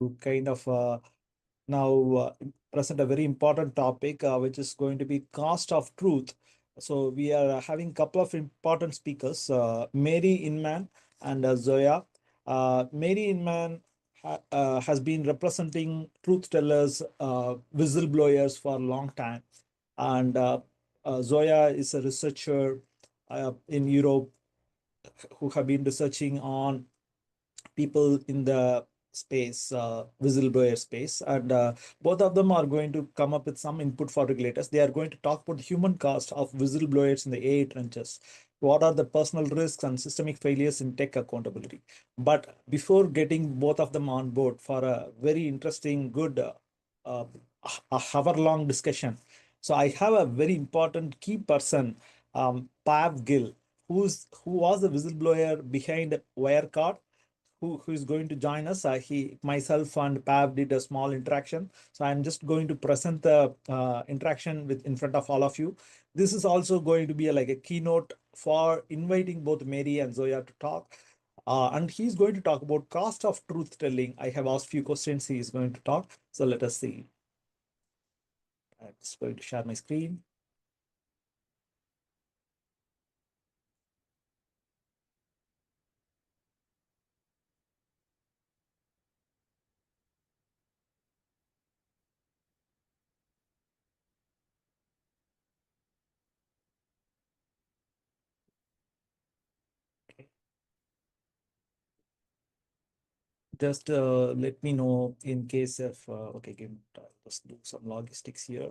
to kind of now present a very important topic, which is going to be cost of truth. So we are having a couple of important speakers, Mary Inman and Zoya. Mary Inman has been representing truth tellers, whistleblowers for a long time, and Zoya is a researcher in Europe who have been researching on people in the space, whistleblower space, and both of them are going to come up with some input for regulators. They are going to talk about the human cost of whistleblowers in the AI trenches. What are the personal risks and systemic failures in tech accountability? But before getting both of them on board for a very interesting, good, uh, a hour-long discussion, so I have a very important key person, Pav Gill, who was the whistleblower behind Wirecard, who is going to join us. Myself and Pav did a small interaction. So I'm just going to present the interaction in front of all of you. This is also going to be like a keynote for inviting both Mary and Zoya to talk. And he's going to talk about cost of truth telling. I have asked few questions. He is going to talk. So let us see. I'm just going to share my screen. Just let me know in case of, okay, let's do some logistics here.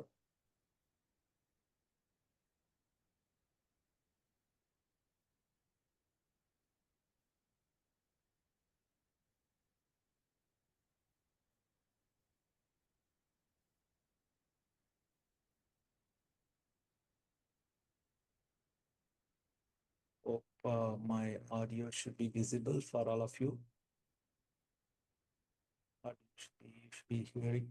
Hope my audio should be visible for all of you. Audio should be hearing.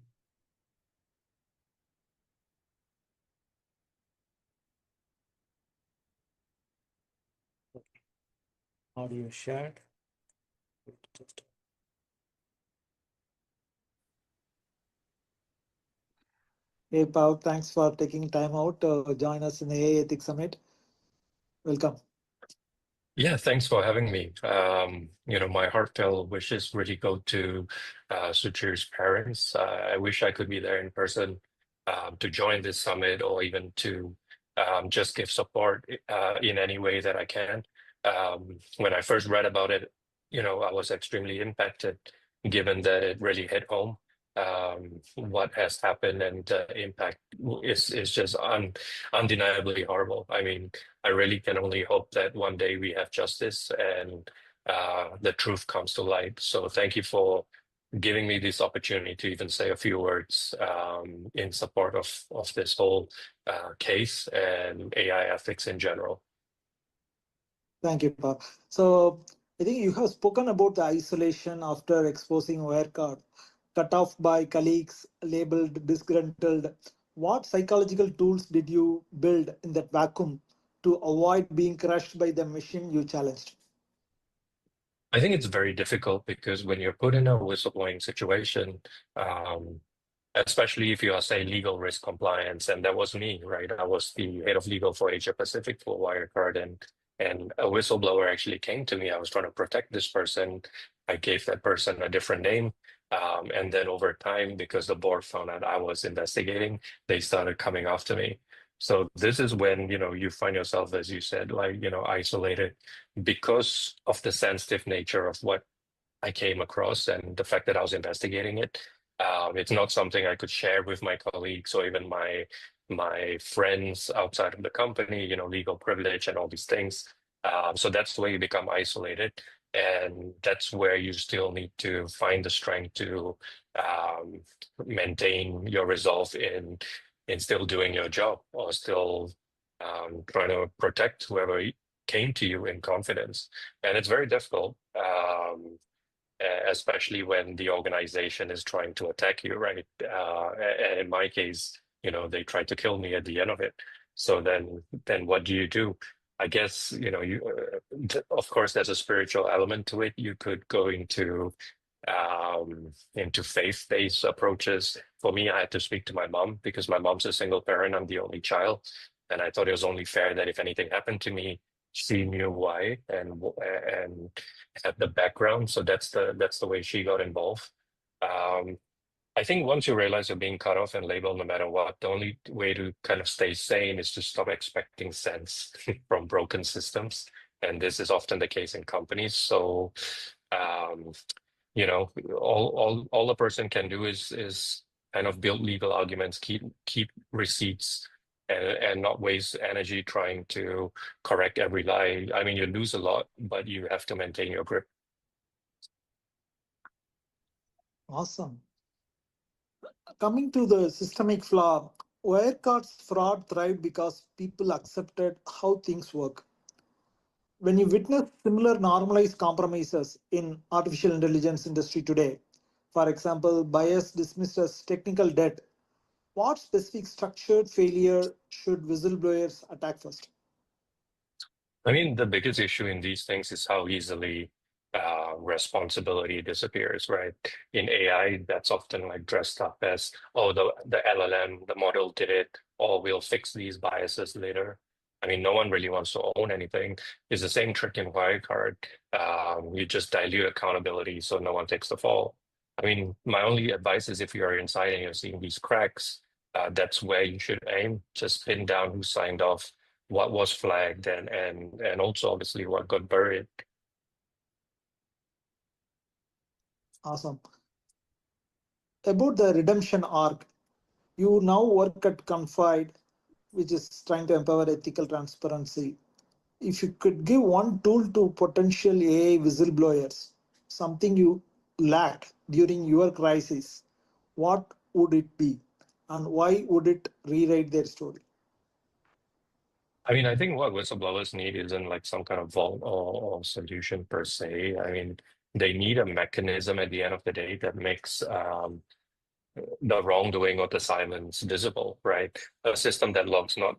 Okay. Audio shared. Just Hey, Pav, thanks for taking time out to join us in the AI Ethics Summit. Welcome. Yeah, thanks for having me. My heartfelt wishes really go to Suchir's parents. I wish I could be there in person to join this summit or even to just give support in any way that I can. When I first read about it, I was extremely impacted, given that it really hit home. What has happened and the impact is just undeniably horrible. I mean, I really can only hope that one day we have justice and the truth comes to light. So thank you for giving me this opportunity to even say a few words in support of this whole case and AI ethics in general. Thank you, Pav. So I think you have spoken about the isolation after exposing Wirecard, cut off by colleagues, labeled disgruntled. What psychological tools did you build in that vacuum to avoid being crushed by the machine you challenged? I think it's very difficult because when you're put in a whistleblowing situation, um, especially if you are, say, legal risk compliance, and that was me, right? I was the head of legal for Asia Pacific for Wirecard, and a whistleblower actually came to me. I was trying to protect this person. I gave that person a different name. And then over time, because the board found out I was investigating, they started coming after me. So this is when, you find yourself, as you said, like, isolated because of the sensitive nature of what I came across and the fact that I was investigating it. It's not something I could share with my colleagues or even my friends outside of the company, legal privilege and all these things. So that's where you become isolated. And that's where you still need to find the strength to um, maintain your resolve in still doing your job or still trying to protect whoever came to you in confidence. And it's very difficult. Especially when the organization is trying to attack you, right? And in my case, they tried to kill me at the end of it. So then what do you do? I guess, of course, there's a spiritual element to it. You could go into into faith-based approaches. For me, I had to speak to my mom because my mom's a single parent. I'm the only child, and I thought it was only fair that if anything happened to me, she knew why and had the background. So that's the way she got involved. Um, I think once you realize you're being cut off and labeled no matter what, the only way to kind of stay sane is to stop expecting sense from broken systems. And this is often the case in companies. So, um, all a person can do is kind of build legal arguments, keep receipts, and not waste energy trying to correct every lie. I mean, you lose a lot, but you have to maintain your grip. Awesome. Coming to the systemic flaw, Wirecard's fraud thrived because people accepted how things work. When you witness similar normalized compromises in artificial intelligence industry today, for example, bias dismissed as technical debt, what specific structured failure should whistleblowers attack first? I mean, the biggest issue in these things is how easily responsibility disappears, right? In AI, that's often like dressed up as, oh, the LLM, the model did it, or we'll fix these biases later. I mean, no one really wants to own anything. It's the same trick in Wirecard. You just dilute accountability so no one takes the fall. I mean, my only advice is if you're inside and you're seeing these cracks, that's where you should aim. Just pin down who signed off, what was flagged, and also obviously what got buried. Awesome. About the redemption arc, you now work at Confide, which is trying to empower ethical transparency. If you could give one tool to potential AI whistleblowers, something you lacked during your crisis, what would it be? And why would it rewrite their story? I mean, I think what whistleblowers need isn't like some kind of vault or solution per se. I mean, they need a mechanism at the end of the day that makes the wrongdoing or the silence visible, right? A system that logs not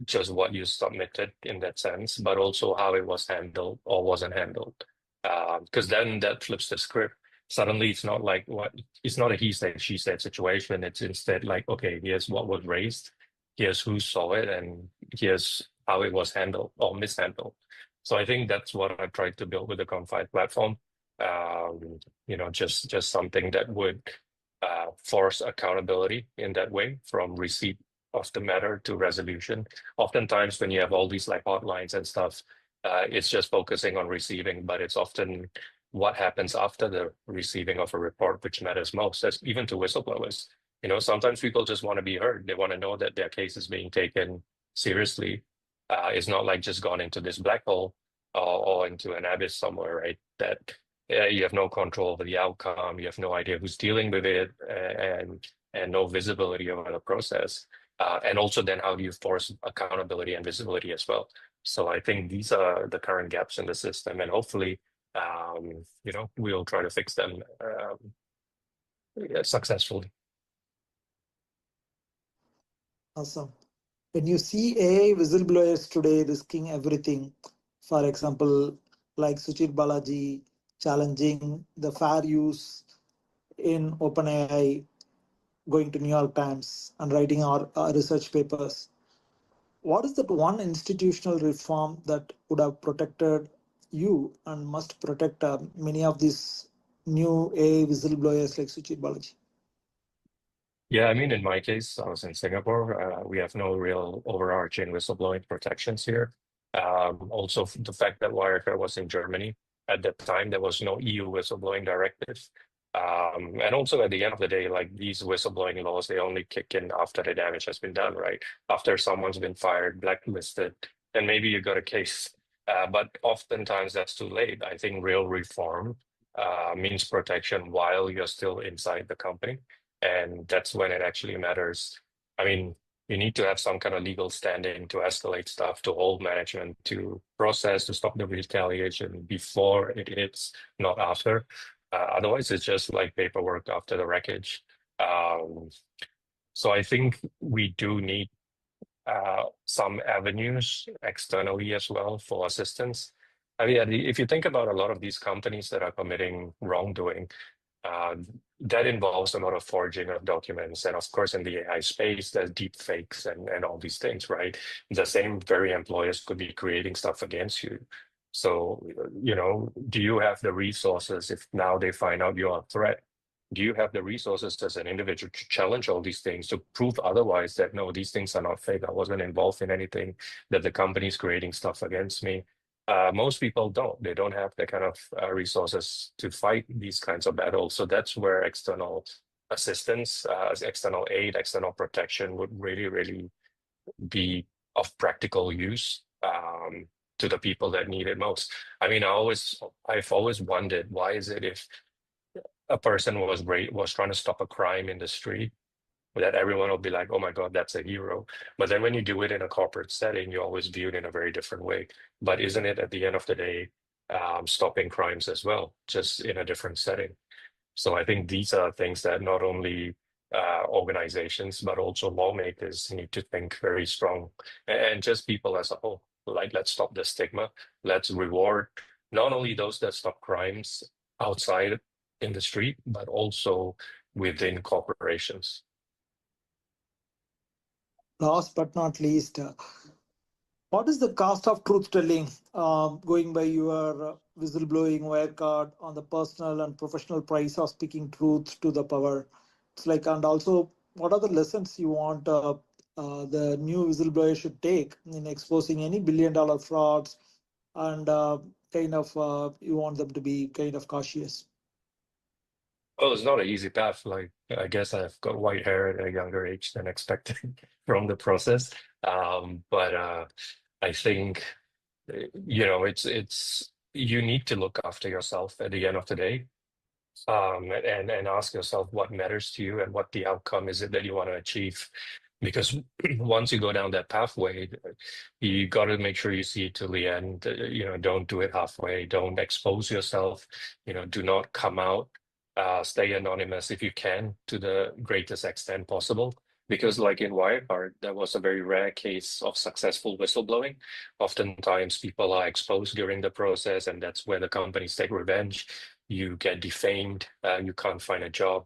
just what you submitted in that sense, but also how it was handled or wasn't handled. Because then that flips the script. Suddenly, it's not a he said, she said situation. It's instead like, okay, here's what was raised, here's who saw it, and here's how it was handled or mishandled. So I think that's what I tried to build with the Confide platform. Just something that would force accountability in that way from receipt of the matter to resolution. Oftentimes, when you have all these like hotlines and stuff, it's just focusing on receiving, but it's often what happens after the receiving of a report which matters most. That's even to whistleblowers. Sometimes people just want to be heard. They want to know that their case is being taken seriously. It's not like just gone into this black hole or into an abyss somewhere, right? That you have no control over the outcome. You have no idea who's dealing with it, and no visibility over the process. And also, then how do you force accountability and visibility as well? So I think these are the current gaps in the system, and hopefully, we'll try to fix them successfully. Awesome. When you see AI whistleblowers today risking everything, for example, like Suchir Balaji challenging the fair use in OpenAI, going to New York Times and writing our research papers, what is that one institutional reform that would have protected you and must protect many of these new AI whistleblowers like Suchir Balaji? Yeah, I mean, in my case, I was in Singapore. We have no real overarching whistleblowing protections here. Also, the fact that Wirecard was in Germany at that time, there was no EU whistleblowing directive. And also, at the end of the day, like these whistleblowing laws, they only kick in after the damage has been done, right? After someone's been fired, blacklisted, then maybe you got a case. But oftentimes that's too late. I think real reform means protection while you're still inside the company. And that's when it actually matters. I mean, you need to have some kind of legal standing to escalate stuff, to hold management, to process, to stop the retaliation before it hits, not after. Otherwise, it's just like paperwork after the wreckage. So I think we do need some avenues externally as well for assistance. I mean, if you think about a lot of these companies that are committing wrongdoing, Uh, that involves a lot of forging of documents. And of course, in the AI space, there's deep fakes and all these things, right? The same very employers could be creating stuff against you. So, do you have the resources if now they find out you're a threat? Do you have the resources as an individual to challenge all these things, to prove otherwise that no, these things are not fake? I wasn't involved in anything, that the company's creating stuff against me. Most people don't. They don't have the kind of resources to fight these kinds of battles. So that's where external assistance, external aid, external protection would really, really be of practical use to the people that need it most. I mean, I've always wondered, why is it if a person was trying to stop a crime in the street, that everyone will be like, oh my God, that's a hero. But then when you do it in a corporate setting, you're always viewed in a very different way. But isn't it at the end of the day, stopping crimes as well, just in a different setting? So I think these are things that not only organizations, but also lawmakers need to think very strong, and just people as a whole. Like, let's stop the stigma. Let's reward not only those that stop crimes outside in the street, but also within corporations. Last but not least, what is the cost of truth telling? Going by your whistleblowing Wirecard on the personal and professional price of speaking truth to the power. It's like, and also, what are the lessons you want the new whistleblower should take in exposing any billion-dollar frauds, and kind of you want them to be kind of cautious? Oh, it's not an easy path. Like, I guess I've got white hair at a younger age than expected from the process. But I think, it's you need to look after yourself at the end of the day, and ask yourself what matters to you and what the outcome is it that you want to achieve. Because once you go down that pathway, you got to make sure you see it till the end. Don't do it halfway. Don't expose yourself. Do not come out. Stay anonymous if you can to the greatest extent possible. Because, like in Wirecard, that was a very rare case of successful whistleblowing. Oftentimes, people are exposed during the process, and that's where the companies take revenge. You get defamed, you can't find a job,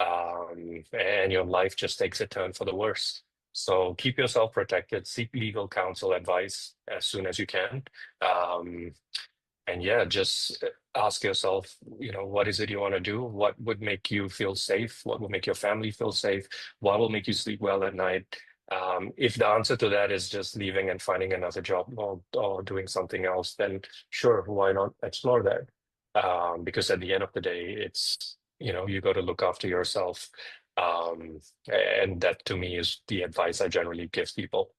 and your life just takes a turn for the worse. So keep yourself protected, seek legal counsel advice as soon as you can. Um, and yeah, just ask yourself, what is it you want to do? What would make you feel safe? What will make your family feel safe? What will make you sleep well at night? If the answer to that is just leaving and finding another job, or doing something else, then sure, why not explore that? Because at the end of the day, it's, you got to look after yourself. And that to me is the advice I generally give people.